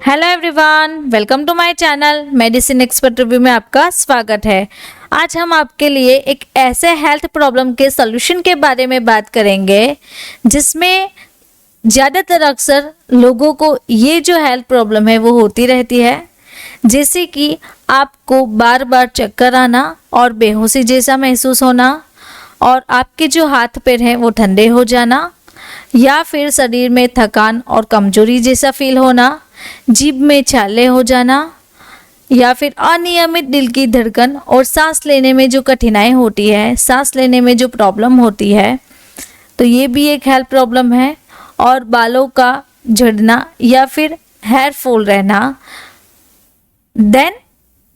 Hello everyone, welcome to my channel medicine expert review में आपका स्वागत है। आज हम आपके लिए एक ऐसे हेल्थ प्रॉब्लम के सॉल्यूशन के बारे में बात करेंगे जिसमें ज़्यादातर अक्सर लोगों को ये जो हेल्थ प्रॉब्लम है वो होती रहती है, जैसे कि आपको बार बार चक्कर आना और बेहोशी जैसा महसूस होना, और आपके जो हाथ पैर हैं वो ठंडे हो जाना, या फिर शरीर में थकान और कमजोरी जैसा फील होना, जीभ में छाले हो जाना, या फिर अनियमित दिल की धड़कन और सांस लेने में जो कठिनाई होती है, सांस लेने में जो प्रॉब्लम होती है, तो ये भी एक हेल्थ प्रॉब्लम है। और बालों का झड़ना या फिर हेयर फॉल रहना। देन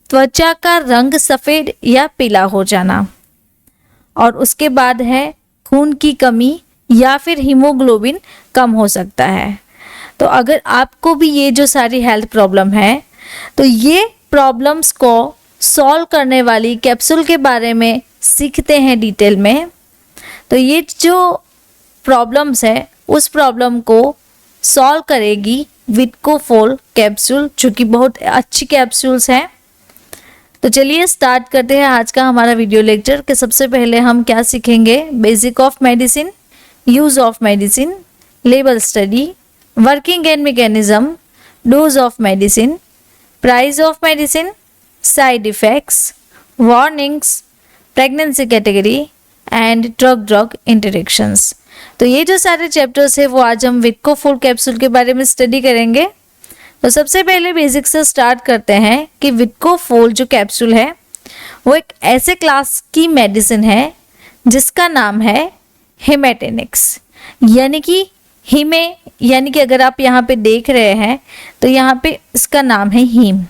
त्वचा का रंग सफ़ेद या पीला हो जाना। और उसके बाद है खून की कमी या फिर हीमोग्लोबिन कम हो सकता है। तो अगर आपको भी ये जो सारी हेल्थ प्रॉब्लम है, तो ये प्रॉब्लम्स को सॉल्व करने वाली कैप्सूल के बारे में सीखते हैं डिटेल में। तो ये जो प्रॉब्लम्स है उस प्रॉब्लम को सॉल्व करेगी विटकोफोल कैप्सूल, जो कि बहुत अच्छी कैप्सूल्स हैं। तो चलिए स्टार्ट करते हैं आज का हमारा वीडियो लेक्चर। कि सबसे पहले हम क्या सीखेंगे? Basic of medicine, use of medicine, label study, working and mechanism, dose of medicine, price of medicine, side effects, warnings, pregnancy category and drug interactions. तो ये जो सारे चैप्टर्स है वो आज हम विटकोफोल कैप्सूल के बारे में स्टडी करेंगे। तो सबसे पहले बेसिक से स्टार्ट करते हैं कि विटकोफोल जो कैप्सूल है वो एक ऐसे क्लास की मेडिसिन है जिसका नाम है हेमेटेनिक्स, यानी कि यानी कि अगर आप यहाँ पे देख रहे हैं तो यहाँ पे इसका नाम है हीम।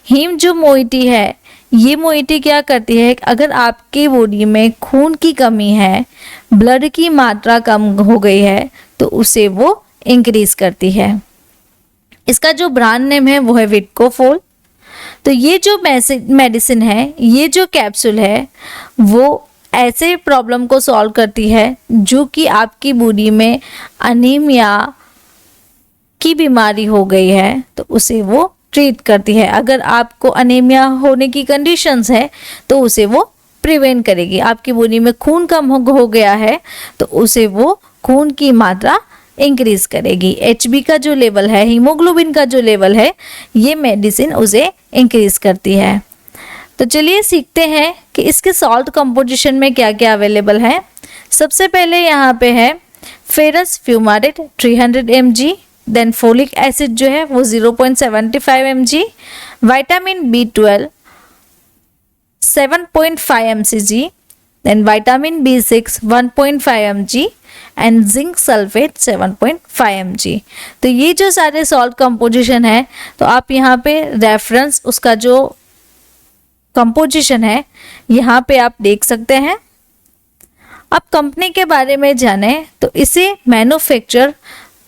हीम जो मोइटी है, ये मोइटी क्या करती है? अगर आपके बॉडी में खून की कमी है, ब्लड की मात्रा कम हो गई है, तो उसे वो इंक्रीज करती है। इसका जो ब्रांड नेम है वो है विटकोफोल। तो ये जो मेडिसिन है, ये जो कैप्सूल है, वो ऐसे प्रॉब्लम को सॉल्व करती है जो कि आपकी बॉडी में अनीमिया की बीमारी हो गई है, तो उसे वो ट्रीट करती है। अगर आपको अनीमिया होने की कंडीशंस है तो उसे वो प्रिवेंट करेगी। आपकी बॉडी में खून कम हो गया है तो उसे वो खून की मात्रा इंक्रीज करेगी। एचबी का जो लेवल है, हीमोग्लोबिन का जो लेवल है, ये मेडिसिन उसे इंक्रीज करती है। तो चलिए सीखते हैं कि इसके सॉल्ट कंपोजिशन में क्या क्या अवेलेबल है। सबसे पहले यहाँ पे है ferrous fumarate 300 mg, then folic acid जो है वो 0.75 mg, vitamin B12 7.5 mcg, then vitamin B6 1.5 mg and zinc sulphate 7.5 mg। तो ये जो सारे सॉल्ट कंपोजिशन है, तो आप यहाँ पे रेफरेंस उसका जो कंपोजिशन है यहाँ पे आप देख सकते हैं। अब कंपनी के बारे में जाने तो इसे मैन्युफैक्चर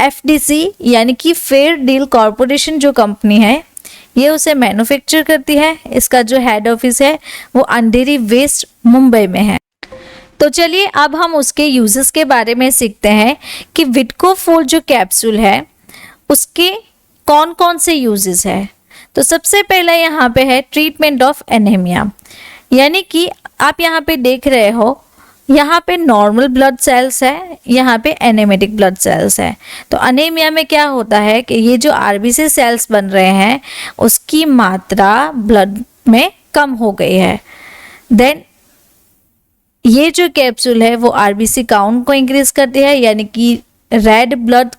FDC यानी कि फेयर डील कॉरपोरेशन जो कंपनी है, ये उसे मैन्युफैक्चर करती है। इसका जो हेड ऑफिस है वो अंधेरी वेस्ट मुंबई में है। तो चलिए अब हम उसके यूजेस के बारे में सीखते हैं कि विटकोफोल जो कैप्सूल है उसके कौन कौन से यूजेस है। तो सबसे पहले यहाँ पे है ट्रीटमेंट ऑफ एनीमिया, यानी कि आप यहाँ पे देख रहे हो, यहाँ पे नॉर्मल ब्लड सेल्स है, यहाँ पे एनेमेटिक ब्लड सेल्स है। तो एनीमिया में क्या होता है कि ये जो आरबीसी सेल्स बन रहे हैं उसकी मात्रा ब्लड में कम हो गई है। देन ये जो कैप्सूल है वो आरबीसी काउंट को इंक्रीज करती है, यानी कि रेड ब्लड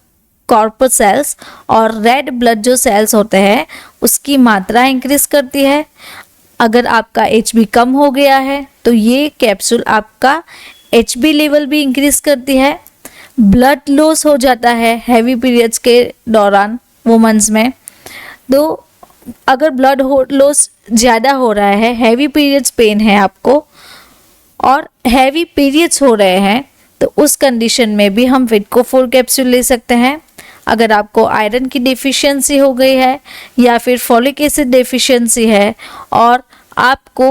कॉर्पोसेल्स और रेड ब्लड जो सेल्स होते हैं उसकी मात्रा इंक्रीज करती है। अगर आपका एचबी कम हो गया है तो ये कैप्सूल आपका एचबी लेवल भी इंक्रीज करती है। ब्लड लॉस हो जाता है हैवी पीरियड्स के दौरान वुमेन्स में, तो अगर ब्लड लॉस ज़्यादा हो रहा है, हैवी पीरियड्स पेन है आपको और हैवी पीरियड्स हो रहे हैं, तो उस कंडीशन में भी हम विटकोफोल कैप्सूल ले सकते हैं। अगर आपको आयरन की डेफिशिएंसी हो गई है या फिर फॉलिक एसिड डेफिशिएंसी है और आपको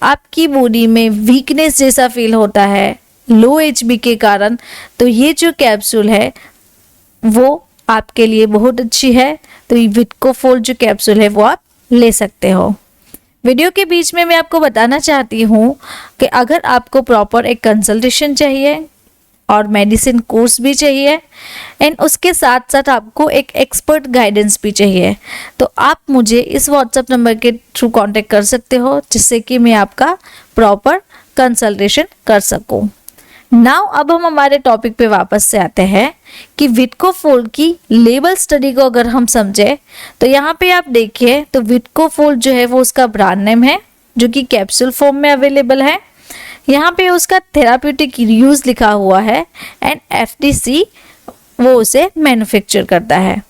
आपकी बॉडी में वीकनेस जैसा फील होता है लो एचबी के कारण, तो ये जो कैप्सूल है वो आपके लिए बहुत अच्छी है। तो ये विटकोफोल जो कैप्सूल है वो आप ले सकते हो। वीडियो के बीच में मैं आपको बताना चाहती हूँ कि अगर आपको प्रॉपर एक कंसल्टेशन चाहिए और मेडिसिन कोर्स भी चाहिए एंड उसके साथ साथ आपको एक एक्सपर्ट गाइडेंस भी चाहिए, तो आप मुझे इस व्हाट्सएप नंबर के थ्रू कांटेक्ट कर सकते हो, जिससे कि मैं आपका प्रॉपर कंसल्टेशन कर सकूं। नाउ अब हम हमारे टॉपिक पे वापस से आते हैं कि विटकोफोल की लेबल स्टडी को अगर हम समझे तो यहाँ पे आप देखिए तो विटकोफोल जो है वो उसका ब्रांड नेम है जो कि कैप्सूल फॉर्म में अवेलेबल है। यहाँ पे उसका थेराप्यूटिक यूज लिखा हुआ है एंड एफडीसी वो उसे मैन्युफैक्चर करता है।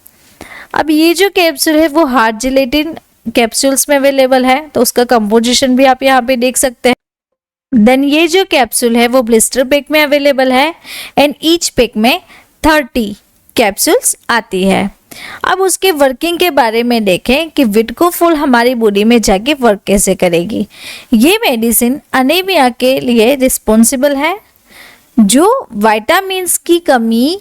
अब ये जो कैप्सूल है वो हार्ड जिलेटिन कैप्सूल्स में अवेलेबल है, तो उसका कंपोजिशन भी आप यहाँ पे देख सकते हैं। देन ये जो कैप्सूल है वो ब्लिस्टर पैक में अवेलेबल है एंड ईच पैक में 30 कैप्सूल्स आती है। अब उसके वर्किंग के बारे में देखें कि विटकोफोल हमारी बॉडी में जाके वर्क कैसे करेगी। ये मेडिसिन अनीमिया के लिए रिस्पॉन्सिबल है, जो विटामिन्स की कमी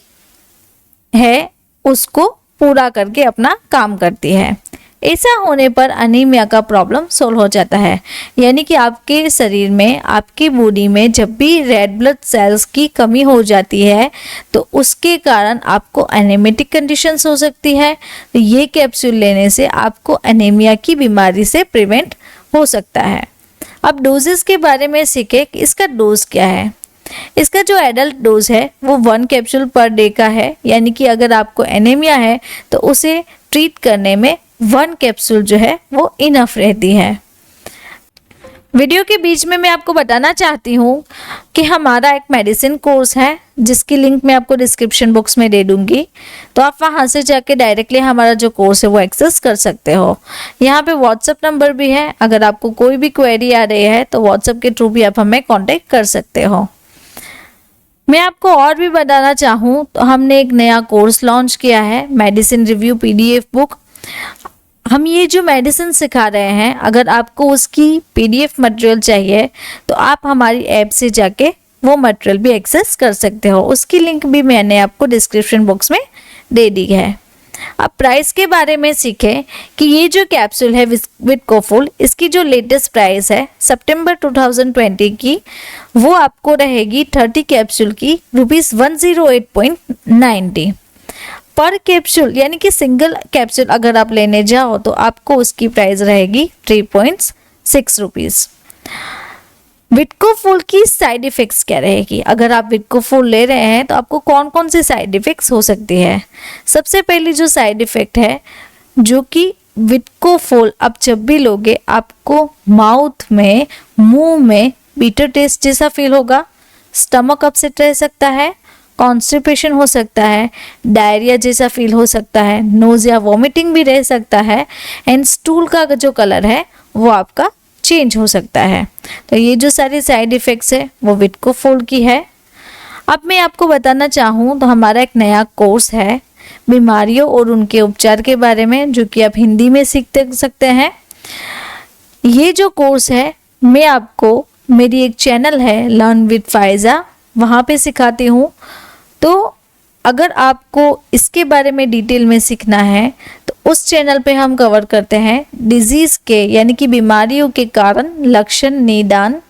है उसको पूरा करके अपना काम करती है। ऐसा होने पर अनीमिया का प्रॉब्लम सोल्व हो जाता है, यानी कि आपके शरीर में, आपकी बॉडी में जब भी रेड ब्लड सेल्स की कमी हो जाती है तो उसके कारण आपको एनीमिटिक कंडीशंस हो सकती है। तो ये कैप्सूल लेने से आपको एनीमिया की बीमारी से प्रिवेंट हो सकता है। अब डोजेस के बारे में सीखे कि इसका डोज क्या है। इसका जो एडल्ट डोज है वो 1 कैप्सूल पर डे का है, यानी कि अगर आपको एनीमिया है तो उसे ट्रीट करने में 1 कैप्सूल जो है वो इनफ रहती है। वीडियो के बीच में मैं आपको बताना चाहती हूँ कि हमारा एक मेडिसिन कोर्स है जिसकी लिंक मैं आपको डिस्क्रिप्शन बॉक्स में दे दूंगी, तो आप वहाँ से जाके डायरेक्टली हमारा जो कोर्स है वो एक्सेस कर सकते हो। यहाँ पे व्हाट्सएप नंबर भी है, अगर आपको कोई भी क्वेरी आ रही है तो व्हाट्सएप के थ्रू भी आप हमें कॉन्टेक्ट कर सकते हो। मैं आपको और भी बताना चाहूँ तो हमने एक नया कोर्स लॉन्च किया है, मेडिसिन रिव्यू पीडीएफ बुक। हम ये जो मेडिसिन सिखा रहे हैं, अगर आपको उसकी पीडीएफ मटेरियल चाहिए तो आप हमारी ऐप से जाके वो मटेरियल भी एक्सेस कर सकते हो। उसकी लिंक भी मैंने आपको डिस्क्रिप्शन बॉक्स में दे दी है। अब प्राइस के बारे में सीखें कि ये जो कैप्सूल है विटकोफोल, इसकी जो लेटेस्ट प्राइस है सितंबर 2020 की, वो आपको रहेगी 30 कैप्सूल की ₹108.90 पर कैप्सूल, यानी कि सिंगल कैप्सूल अगर आप लेने जाओ तो आपको उसकी प्राइस रहेगी 3.6 रुपीज़। विटकोफोल की साइड इफ़ेक्ट्स क्या रहेगी। अगर आप विटकोफोल ले रहे हैं तो आपको कौन कौन से साइड इफ़ेक्ट्स हो सकती है। सबसे पहली जो साइड इफ़ेक्ट है जो कि विटकोफोल आप जब भी लोगे आपको माउथ में, मुंह में बीटर टेस्ट जैसा फील होगा, स्टमक अपसेट रह सकता है, कॉन्स्टिपेशन हो सकता है, डायरिया जैसा फील हो सकता है, नोज़िया वॉमिटिंग भी रह सकता है एंड स्टूल का जो कलर है वो आपका चेंज हो सकता है। तो ये जो सारी साइड इफ़ेक्ट्स है वो विटकोफोल की है। अब मैं आपको बताना चाहूँ तो हमारा एक नया कोर्स है बीमारियों और उनके उपचार के बारे में, जो कि आप हिंदी में सीख सकते हैं। ये जो कोर्स है मैं आपको, मेरी एक चैनल है लर्न विद फायजा, वहाँ पे सिखाती हूँ। तो अगर आपको इसके बारे में डिटेल में सीखना है तो उस चैनल पे हम कवर करते हैं डिजीज़ के, यानी कि बीमारियों के कारण, लक्षण, निदान,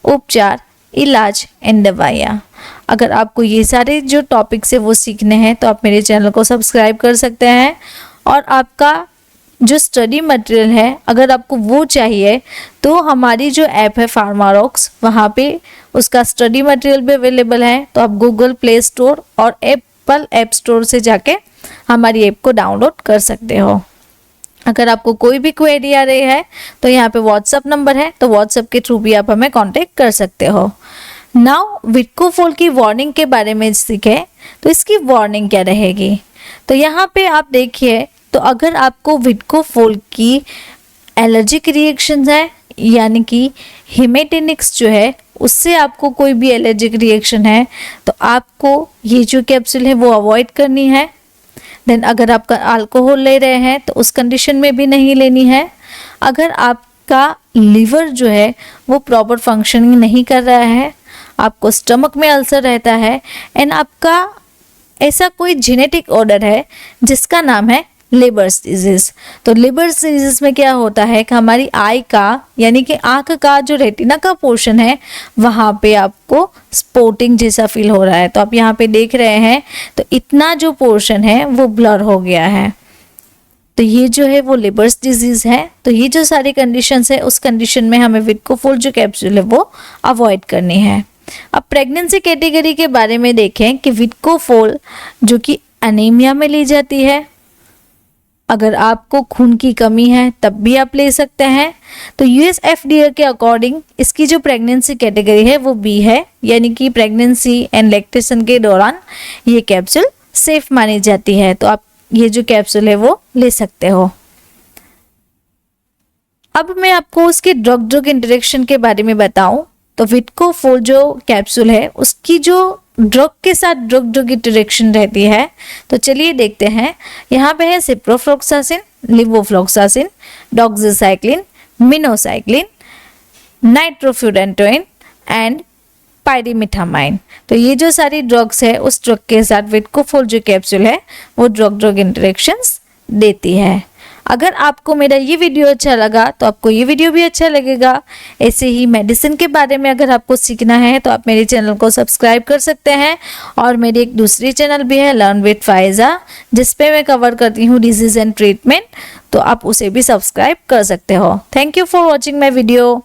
उपचार, इलाज एंड दवाइयाँ। अगर आपको ये सारे जो टॉपिक्स है वो सीखने हैं तो आप मेरे चैनल को सब्सक्राइब कर सकते हैं। और आपका जो स्टडी मटेरियल है अगर आपको वो चाहिए तो हमारी जो ऐप है फार्मारॉक्स, वहाँ पे उसका स्टडी मटेरियल भी अवेलेबल है। तो आप गूगल प्ले स्टोर और एप्पल ऐप स्टोर से जाके हमारी ऐप को डाउनलोड कर सकते हो। अगर आपको कोई भी क्वेरी आ रही है तो यहाँ पे व्हाट्सएप नंबर है, तो व्हाट्सएप के थ्रू भी आप हमें कांटेक्ट कर सकते हो। नाउ विटकोफोल की वार्निंग के बारे में सीखे तो इसकी वार्निंग क्या रहेगी। तो यहाँ पे आप देखिए तो अगर आपको विटकोफोल की एलर्जिक रिएक्शन है, यानी कि हेमेटेनिक्स जो है उससे आपको कोई भी एलर्जिक रिएक्शन है तो आपको ये जो कैप्सूल है वो अवॉइड करनी है। देन अगर आप अल्कोहल ले रहे हैं तो उस कंडीशन में भी नहीं लेनी है। अगर आपका लीवर जो है वो प्रॉपर फंक्शनिंग नहीं कर रहा है, आपको स्टमक में अल्सर रहता है एंड आपका ऐसा कोई जेनेटिक ऑर्डर है जिसका नाम है लेबर्स डिजीज। तो लेबर्स डिजीज में क्या होता है कि हमारी आई का यानी कि आंख का जो रेटिना का पोर्शन है वहाँ पे आपको स्पॉटिंग जैसा फील हो रहा है। तो आप यहाँ पे देख रहे हैं तो इतना जो पोर्शन है वो ब्लर हो गया है। तो ये जो है वो लेबर्स डिजीज है। तो ये जो सारी कंडीशंस है उस कंडीशन में हमें विडकोफोल जो कैप्सूल है वो अवॉइड करनी है। अब प्रेगनेंसी कैटेगरी के बारे में देखें कि विडकोफोल जो कि एनीमिया में ली जाती है, अगर आपको खून की कमी है तब भी आप ले सकते हैं। तो यूएस एफडीए के अकॉर्डिंग इसकी जो प्रेगनेंसी कैटेगरी है वो बी है, यानी कि प्रेगनेंसी एंड लैक्टेशन के दौरान ये कैप्सूल सेफ मानी जाती है। तो आप ये जो कैप्सूल है वो ले सकते हो। अब मैं आपको उसके ड्रग ड्रग इंटरेक्शन के बारे में बताऊं तो विडकोफोल जो कैप्सूल है उसकी जो ड्रग के साथ ड्रग ड्रग इंटरेक्शन रहती है तो चलिए देखते हैं। यहाँ पे है ciprofloxacin, levofloxacin, doxycycline, minocycline, nitrofurantoin and pyrimethamine. तो ये जो सारी ड्रग्स है उस ड्रग के साथ विडकोफोल जो कैप्सूल है वो ड्रग ड्रग इंटरेक्शंस देती है। अगर आपको मेरा ये वीडियो अच्छा लगा तो आपको ये वीडियो भी अच्छा लगेगा। ऐसे ही मेडिसिन के बारे में अगर आपको सीखना है तो आप मेरे चैनल को सब्सक्राइब कर सकते हैं। और मेरी एक दूसरी चैनल भी है लर्न विद फाइजा, जिस पे मैं कवर करती हूँ डिजीज एंड ट्रीटमेंट, तो आप उसे भी सब्सक्राइब कर सकते हो। Thank you for watching my video.